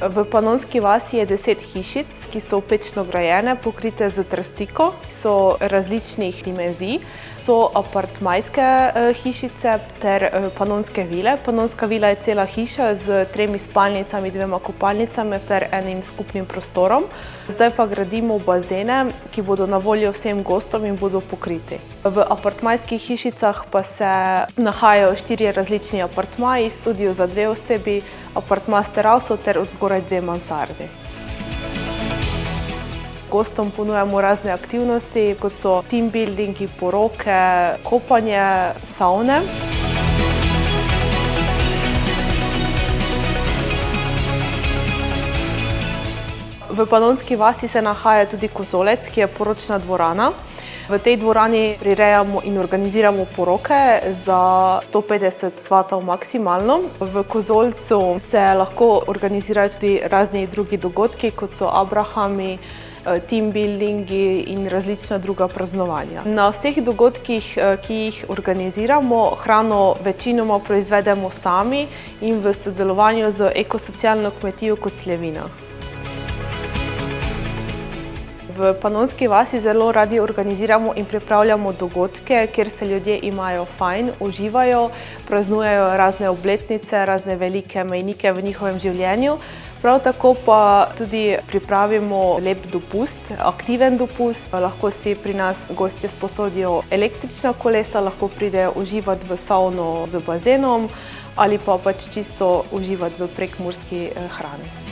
V Panonski vasi je 10 hišic, ki so pečno grajene, pokrite z trstiko, so različnih dimenzij. So apartmajske hišice ter panonske vile. Panonska vila je cela hiša z 3 spalnicami, 2 kopalnicami ter enim skupnim prostorom. Zdaj pa gradimo bazene, ki bodo na voljo vsem gostom in bodo pokriti. V apartmajskih hišicah pa se nahajajo 4 različni apartmaji, studio za 2 osebi, apartma s teraso ter od zgoraj 2 mansardi. Gostom ponujamo razne aktivnosti, kot so team buildingi, poroke, kopanje, savne. V Panonski vasi se nahaja tudi kozolec, ki je poročna dvorana. V tej dvorani prirejamo in organiziramo poroke za 150 svatov maksimalno. V kozolcu se lahko organizirajo tudi razni drugi dogodki, kot so abrahami, team buildingi in različna druga praznovanja. Na vseh dogodkih, ki jih organiziramo, hrano večinoma proizvedemo sami in v sodelovanju z ekosocialno kmetijo Kocljevina. V Panonski vasi zelo radi organiziramo in pripravljamo dogodke, kjer se ljudje imajo fajn, uživajo, praznujejo razne obletnice, razne velike mejnike v njihovem življenju. Prav tako pa tudi pripravimo lep dopust, aktiven dopust. Lahko si pri nas gostje sposodijo električna kolesa, lahko pridejo uživati v savno z bazenom ali pa čisto uživati v prekmurski hrani.